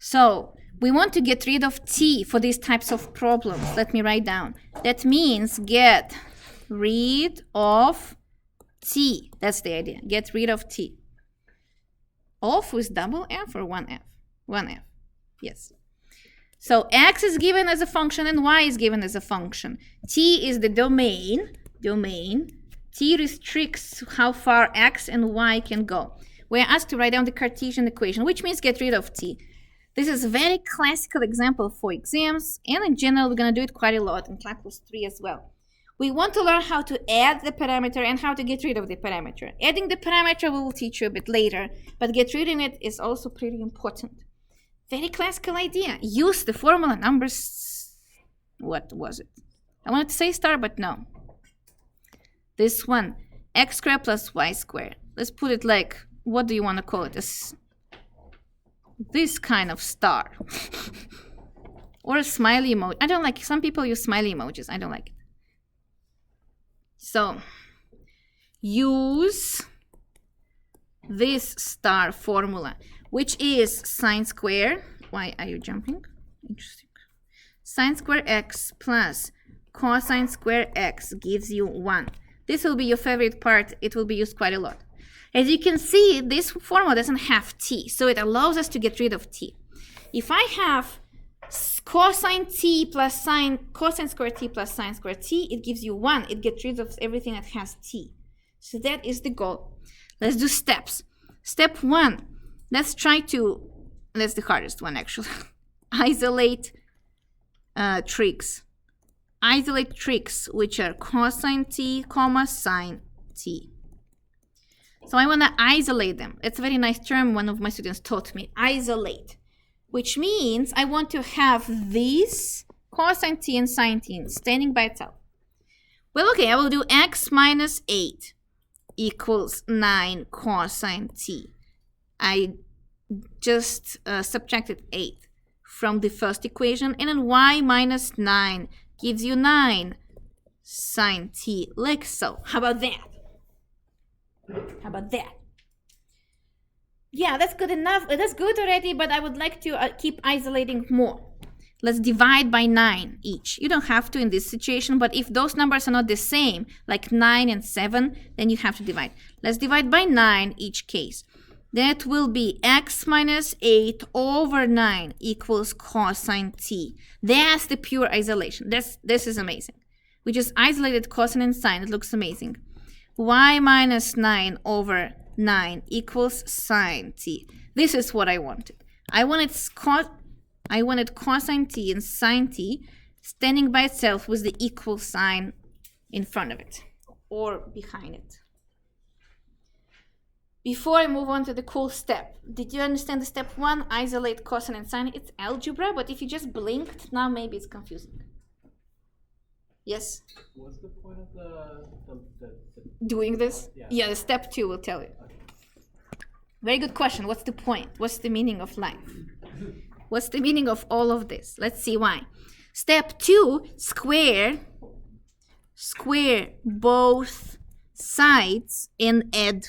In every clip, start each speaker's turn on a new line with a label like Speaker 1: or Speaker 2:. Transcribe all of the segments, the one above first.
Speaker 1: So we want to get rid of t for these types of problems. Let me write down. That means get rid of t. That's the idea. Get rid of t. Of with double f or one f? One f. Yes. So x is given as a function and y is given as a function. T is the domain. T restricts how far x and y can go. We're asked to write down the Cartesian equation, which means get rid of t. This is a very classical example for exams, and in general, we're going to do it quite a lot in calculus 3 as well. We want to learn how to add the parameter and how to get rid of the parameter. Adding the parameter we will teach you a bit later, but get rid of it is also pretty important. Very classical idea. Use the formula numbers. What was it? I wanted to say star, but no. This one, x squared plus y squared. Let's put it like, what do you want to call it? This kind of star. Or a smiley emoji. I don't like it. Some people use smiley emojis. I don't like it. So, use this star formula, which is sine square. Why are you jumping? Interesting. Sine square x plus cosine square x gives you 1. This will be your favorite part. It will be used quite a lot. As you can see, this formula doesn't have t, so it allows us to get rid of t. If I have cosine t plus cosine square t plus sine square t, it gives you 1. It gets rid of everything that has t. So that is the goal. Let's do steps. Step 1, let's try to, that's the hardest one actually, isolate tricks. Isolate tricks, which are cosine t, comma, sine t. So I want to isolate them. It's a very nice term one of my students taught me, isolate. Which means I want to have this cosine t and sine t standing by itself. Well, okay, I will do x minus 8 equals 9 cosine t. I just subtracted 8 from the first equation, and then y minus 9 gives you 9 sine t, like so. How about that? How about that? Yeah, that's good enough. That's good already, but I would like to keep isolating more. Let's divide by 9 each. You don't have to in this situation, but if those numbers are not the same, like 9 and 7, then you have to divide. Let's divide by 9 each case. That will be x minus 8 over 9 equals cosine t. That's the pure isolation. This is amazing. We just isolated cosine and sine. It looks amazing. Y minus 9 over 9 equals sine t. This is what I wanted. I wanted cosine t and sine t standing by itself with the equal sign in front of it or behind it. Before I move on to the cool step, did you understand the step 1? Isolate cosine and sine. It's algebra, but if you just blinked, now maybe it's confusing. Yes?
Speaker 2: What's the point of the
Speaker 1: doing this?
Speaker 2: Yeah,
Speaker 1: the step 2 will tell you. Very good question. What's the point? What's the meaning of life? What's the meaning of all of this? Let's see why. Step 2, square both sides and add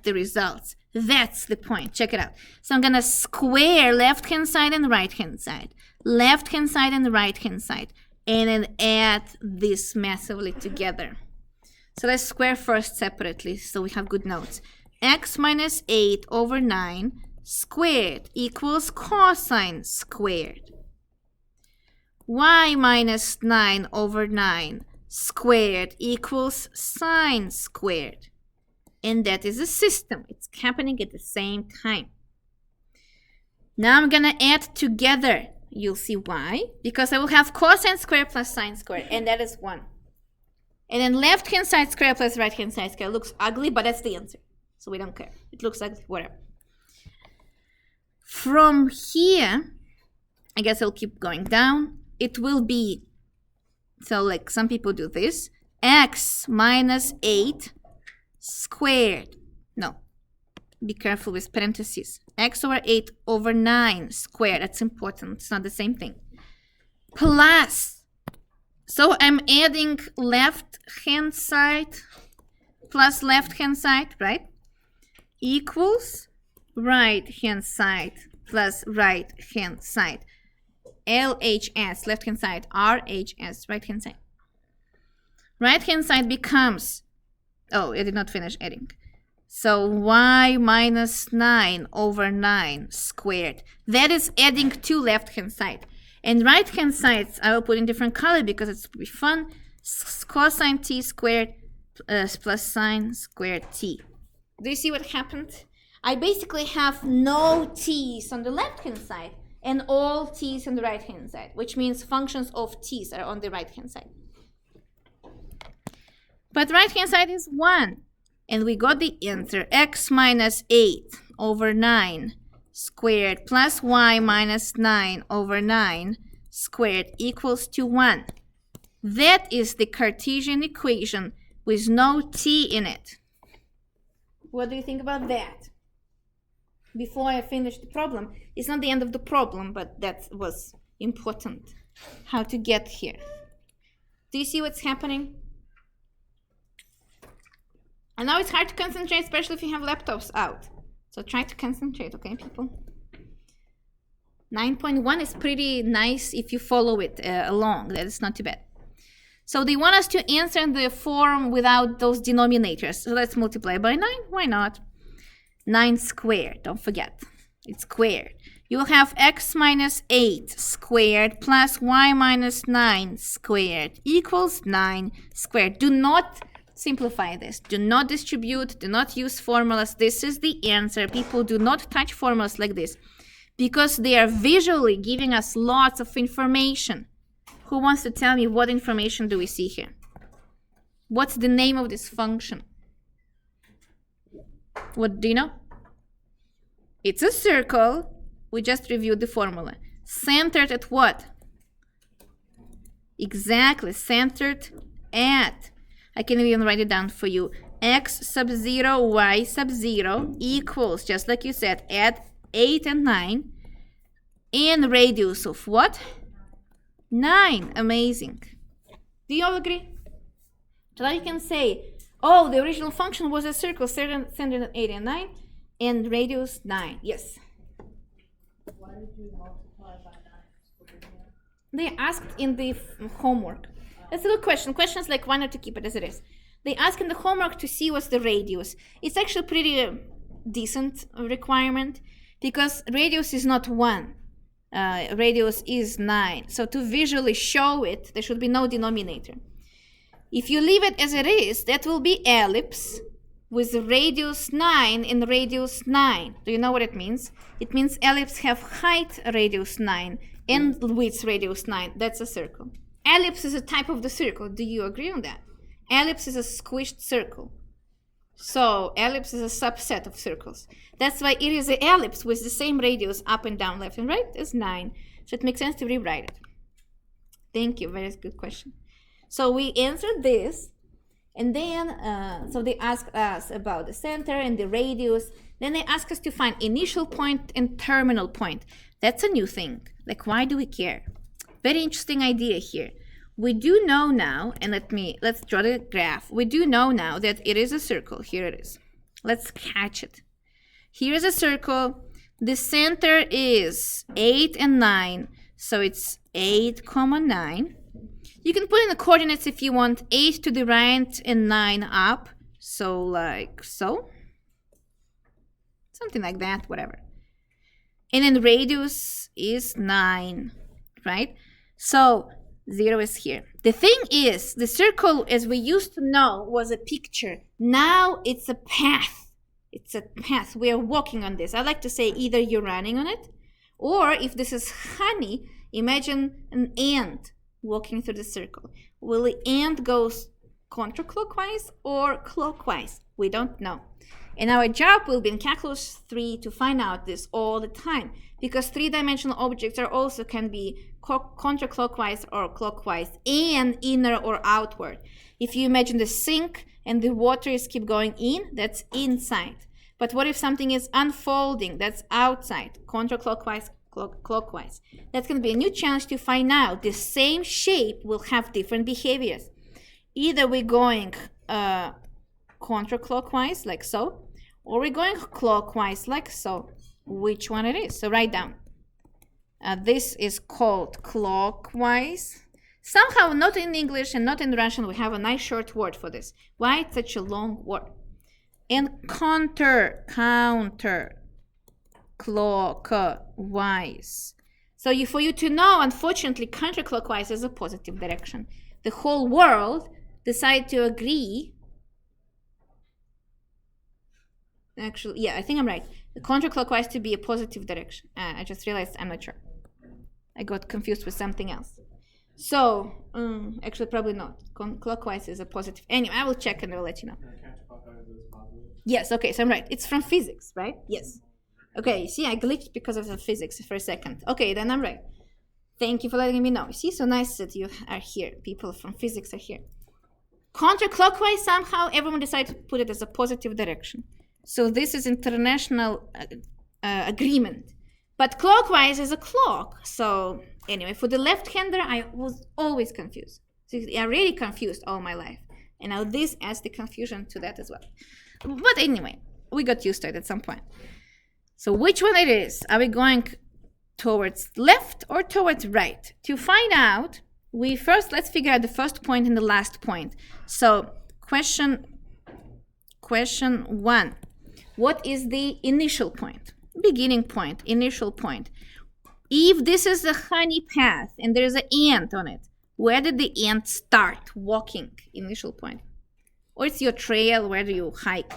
Speaker 1: the results. That's the point. Check it out. So I'm going to square left-hand side and right-hand side. Left-hand side and right-hand side. And then add this massively together. So let's square first separately so we have good notes. X minus 8 over 9 squared equals cosine squared. Y minus 9 over 9 squared equals sine squared. And that is a system. It's happening at the same time. Now I'm going to add together. You'll see why. Because I will have cosine squared plus sine squared. And that is 1. And then left-hand side squared plus right-hand side squared looks ugly, but that's the answer. So we don't care. It looks ugly, whatever. From here, I guess I'll keep going down. It will be, so like some people do this, x minus 8 squared. No, be careful with parentheses. X over 8 over 9 squared. That's important. It's not the same thing. Plus, so I'm adding left-hand side plus left-hand side, right? Equals right hand side plus right hand side. LHS, left hand side, RHS, right hand side. Right hand side becomes, oh, I did not finish adding. So y minus 9 over 9 squared. That is adding to left hand side. And right hand sides I will put in different color because it's be fun. Cosine t squared plus sine squared t. Do you see what happened? I basically have no t's on the left hand side and all t's on the right hand side, which means functions of t's are on the right hand side. But right hand side is 1. And we got the answer, x minus 8 over 9 squared plus y minus 9 over 9 squared equals to 1. That is the Cartesian equation with no t in it. What do you think about that? Before I finish the problem, it's not the end of the problem, but that was important. How to get here. Do you see what's happening? And now it's hard to concentrate, especially if you have laptops out. So try to concentrate, okay, people? 9.1 is pretty nice if you follow it along. That is not too bad. So they want us to answer in the form without those denominators. So let's multiply by 9. Why not? 9 squared. Don't forget. It's squared. You will have x minus 8 squared plus y minus 9 squared equals 9 squared. Do not simplify this. Do not distribute. Do not use formulas. This is the answer. People do not touch formulas like this because they are visually giving us lots of information. Who wants to tell me what information do we see here? What's the name of this function? What do you know? It's a circle. We just reviewed the formula. Centered at what? Exactly, centered at. I can even write it down for you. X sub 0, y sub 0 equals, just like you said, add 8 and 9. And radius of what? 9. Amazing. Do you all agree? So now you can say, oh, the original function was a circle centered at 8 and 9, and radius 9. Yes?
Speaker 2: Why did you multiply by 9?
Speaker 1: They asked in the homework. That's a good question. Questions like why not to keep it as it is. They ask in the homework to see what's the radius. It's actually pretty decent requirement because radius is not 1. Radius is 9. So to visually show it, there should be no denominator. If you leave it as it is, that will be ellipse with radius 9 and radius 9. Do you know what it means? It means ellipse have height radius 9 and width radius 9. That's a circle. Ellipse is a type of the circle. Do you agree on that? Ellipse is a squished circle. So ellipse is a subset of circles. That's why it is an ellipse with the same radius up and down, left and right as 9. So it makes sense to rewrite it. Thank you. Very good question. So we answered this. And then, so they asked us about the center and the radius. Then they asked us to find initial point and terminal point. That's a new thing. Like, why do we care? Very interesting idea here. We do know now, and let's draw the graph. We do know now that it is a circle. Here it is. Let's catch it. Here is a circle. The center is 8 and 9. So it's 8, 9. You can put in the coordinates if you want. 8 to the right and 9 up. So like so. Something like that, whatever. And then radius is 9, right? So 0 is here. The thing is, the circle, as we used to know, was a picture. Now it's a path. It's a path. We are walking on this. I like to say either you're running on it, or if this is honey, imagine an ant walking through the circle. Will the ant go counterclockwise or clockwise? We don't know. And our job will be in calculus 3 to find out this all the time, because three-dimensional objects are also can be counterclockwise or clockwise and inner or outward. If you imagine the sink and the water is keep going in, that's inside. But what if something is unfolding? That's outside, counterclockwise, clockwise. That's going to be a new challenge to find out. The same shape will have different behaviors. Either we're going counterclockwise, like so, or we're going clockwise like so. Which one it is? So write down. This is called clockwise. Somehow, not in English and not in Russian, we have a nice short word for this. Why it's such a long word? And counter, clockwise. So for you to know, unfortunately, counterclockwise is a positive direction. The whole world decided to agree. Actually, yeah, I think I'm right. The counterclockwise to be a positive direction. I just realized I'm not sure. I got confused with something else. So, actually, probably not. Clockwise is a positive. Anyway, I will check and I will let you know. Yes, okay, so I'm right. It's from physics, right? Yes. Okay, see, I glitched because of the physics for a second. Okay, then I'm right. Thank you for letting me know. See, so nice that you are here. People from physics are here. Counterclockwise, somehow, everyone decided to put it as a positive direction. So this is international agreement. But clockwise is a clock. So anyway, for the left-hander, I was always confused. So I'm really confused all my life. And now this adds the confusion to that as well. But anyway, we got used to it at some point. So which one it is? Are we going towards left or towards right? To find out, let's figure out the first point and the last point. So question 1. What is the initial point? Beginning point, initial point. If this is a honey path and there's an ant on it, where did the ant start walking? Initial point. Or it's your trail, where do you hike?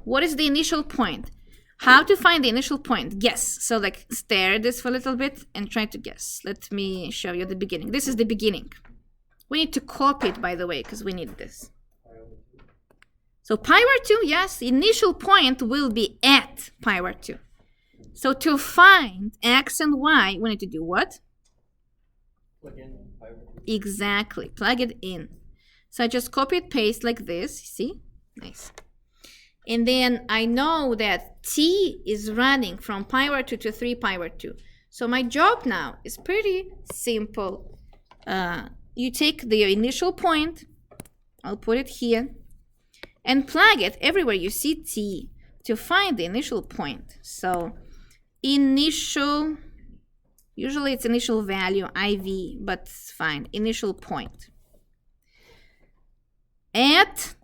Speaker 1: What is the initial point? How to find the initial point? Guess. So like stare at this for a little bit and try to guess. Let me show you the beginning. This is the beginning. We need to copy it, by the way, because we need this. So pi over 2, yes, the initial point will be at pi over 2. So to find x and y, we need to do what?
Speaker 3: Plug in pi over 2.
Speaker 1: Exactly, plug it in. So I just copy and paste like this, see? Nice. And then I know that t is running from pi over 2 to 3 pi over 2. So my job now is pretty simple. You take the initial point, I'll put it here, and plug it everywhere you see t to find the initial point. So initial, usually it's initial value, IV, but it's fine, initial point. At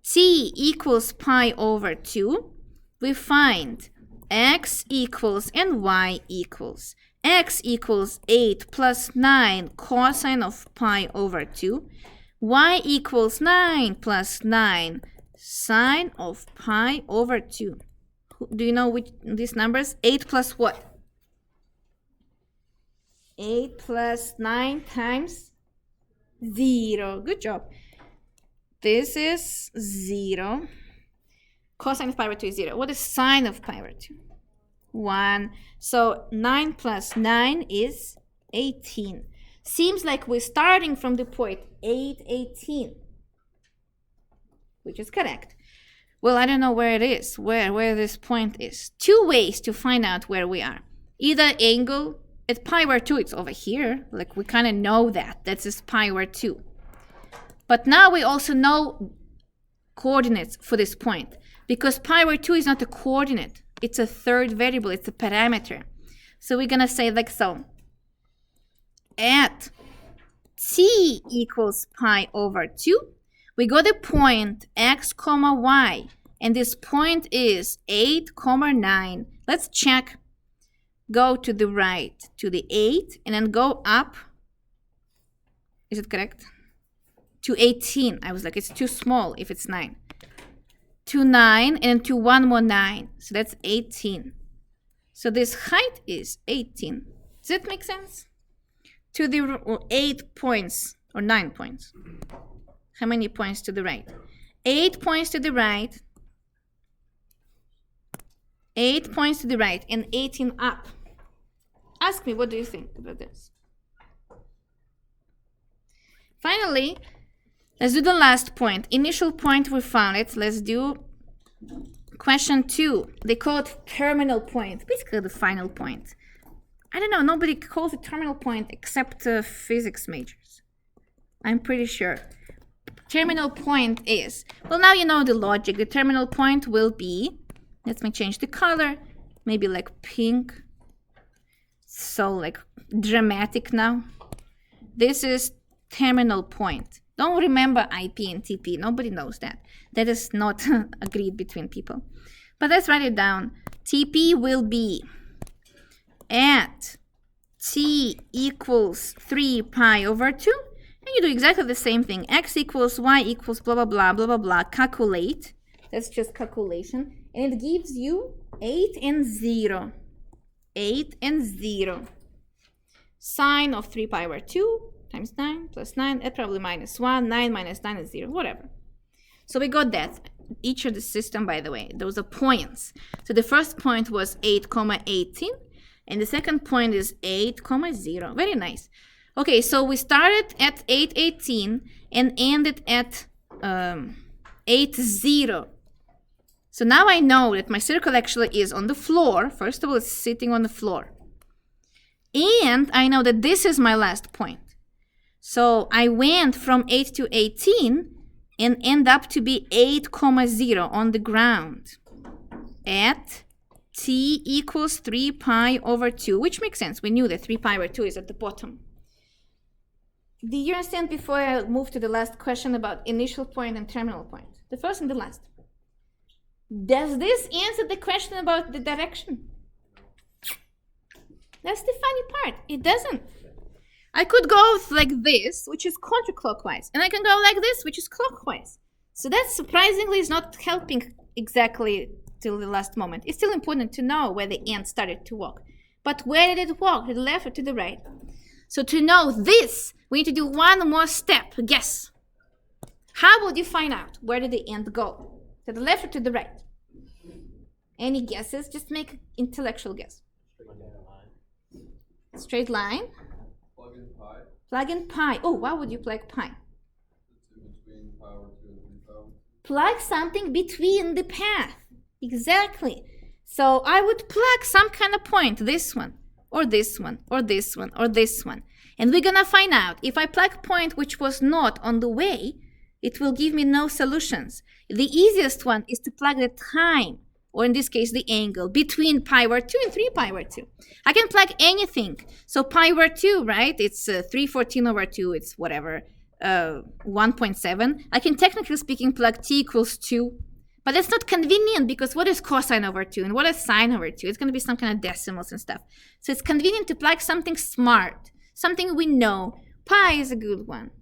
Speaker 1: t equals pi over 2, we find x equals and y equals. X equals 8 plus 9 cosine of pi over 2. Y equals 9 plus 9 sine of pi over 2. Do you know which these numbers? 8 plus what? 8 plus 9 times 0. Good job. This is 0. Cosine of pi over 2 is 0. What is sine of pi over 2? 1. So 9 plus 9 is 18. Seems like we're starting from the point 8, 18. Which is correct. Well, I don't know where it is, where this point is. 2 ways to find out where we are. Either angle at pi over 2, it's over here. Like we kind of know that. That's just pi over 2. But now we also know coordinates for this point. Because pi over 2 is not a coordinate. It's a third variable. It's a parameter. So we're going to say like so. At t equals pi over 2, we got a point x comma y, and this point is 8 comma 9. Let's check. Go to the right to the 8 and then go up. Is it correct? To 18. I was like, it's too small if it's 9. To 9 and to 1 more 9. So that's 18. So this height is 18. Does that make sense? To the 8 points or 9 points. How many points to the right? 8 points to the right. 8 points to the right and 18 up. Ask me, what do you think about this? Finally, let's do the last point. Initial point, we found it. Let's do question 2. They call it terminal point. Basically the final point. I don't know, nobody calls it terminal point except physics majors. I'm pretty sure. Terminal point is, well, now you know the logic. The terminal point will be Let me change the color, maybe like pink. So like dramatic now. This is terminal point. Don't remember IP and TP. Nobody knows that. That is not agreed between people. But let's write it down. TP will be at t equals 3 pi over 2. And you do exactly the same thing. X equals Y equals blah, blah, blah, blah, blah, blah. Calculate. That's just calculation. And it gives you 8 and 0. 8 and 0. Sine of 3 pi over 2 times 9 plus 9, that's probably minus 1. 9 minus 9 is 0, whatever. So we got that. Each of the system, by the way, those are points. So the first point was 8, 18, and the second point is 8, 0. Very nice. Okay, so we started at 8, 18 and ended at 8, 0. So now I know that my circle actually is on the floor. First of all, it's sitting on the floor. And I know that this is my last point. So I went from 8 to 18 and end up to be 8, 0 on the ground at t equals 3 pi over 2, which makes sense. We knew that 3 pi over 2 is at the bottom. Do you understand before I move to the last question about initial point and terminal point? The first and the last. Does this answer the question about the direction? That's the funny part. It doesn't. I could go like this, which is counterclockwise, and I can go like this, which is clockwise. So that surprisingly is not helping exactly till the last moment. It's still important to know where the ant started to walk. But where did it walk? To the left or to the right? So to know this, we need to do one more step. Guess. How would you find out where did the ant go? To the left or to the right? Any guesses? Just make an intellectual guess. Straight line.
Speaker 3: Plug in pi.
Speaker 1: Plug in pi. Oh, why would you plug pi?
Speaker 3: It's in between pi over 2 and 3 pi over 2.
Speaker 1: Plug something between the path. Exactly. So I would plug some kind of point. This one, or this one, or this one, or this one. And we're gonna find out. If I plug point which was not on the way, it will give me no solutions. The easiest one is to plug the time, or in this case, the angle, between pi over 2 and 3 pi over 2. I can plug anything. So pi over 2, right? It's 314 over 2. It's whatever, 1.7. I can, technically speaking, plug t equals 2. But that's not convenient because what is cosine over 2 and what is sine over 2? It's going to be some kind of decimals and stuff. So it's convenient to plug something smart, something we know. Pi is a good one,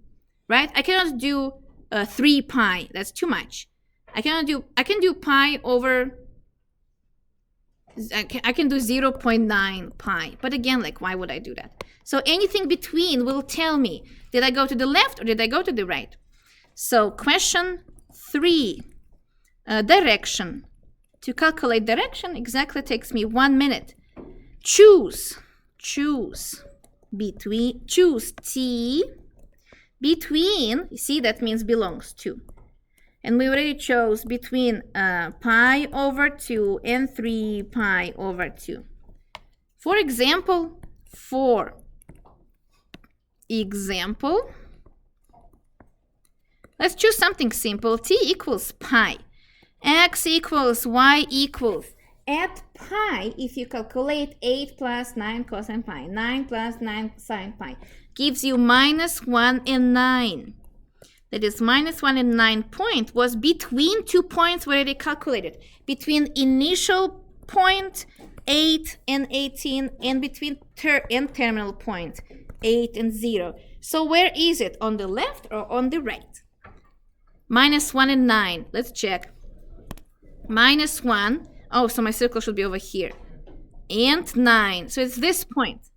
Speaker 1: right? I cannot do 3 pi. That's too much. I can do pi over... I can do 0.9 pi, but again, like, why would I do that? So anything between will tell me, did I go to the left or did I go to the right? So question 3, direction. To calculate direction exactly takes me 1 minute. Choose t between, you see that means belongs to. And we already chose between pi over 2 and 3 pi over 2. For example, let's choose something simple. T equals pi. X equals Y equals. At pi, if you calculate 8 plus 9 cosine pi, 9 plus 9 sine pi, gives you minus 1 and 9. That is minus 1 and 9 point was between 2 points we already calculated. Between initial point 8 and 18 and between terminal point 8 and 0. So where is it? On the left or on the right? Minus 1 and 9. Let's check. Minus 1. Oh, so my circle should be over here. And 9. So it's this point.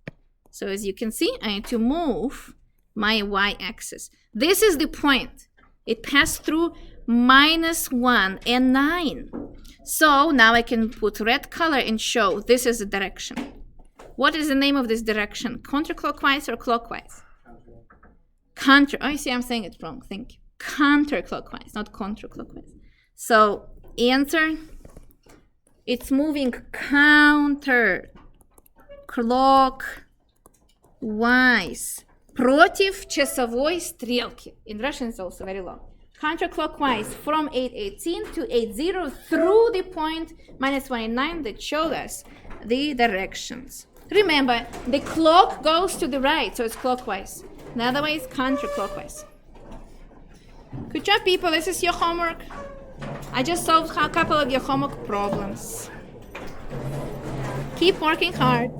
Speaker 1: So as you can see, I need to move my y-axis. This is the point. It passed through minus 1 and 9. So now I can put red color and show this is the direction. What is the name of this direction? Counterclockwise or clockwise? Counter. Oh, you see, I'm saying it wrong. Thank you. Counterclockwise, not counterclockwise. So answer, it's moving counterclockwise. Против часовой стрелки. In Russian it's also very long. counterclockwise from 818 to 80 through the point -189 that showed us the directions. Remember, the clock goes to the right, so it's clockwise. The other way is counterclockwise. Good job, people. This is your homework. I just solved a couple of your homework problems. Keep working hard.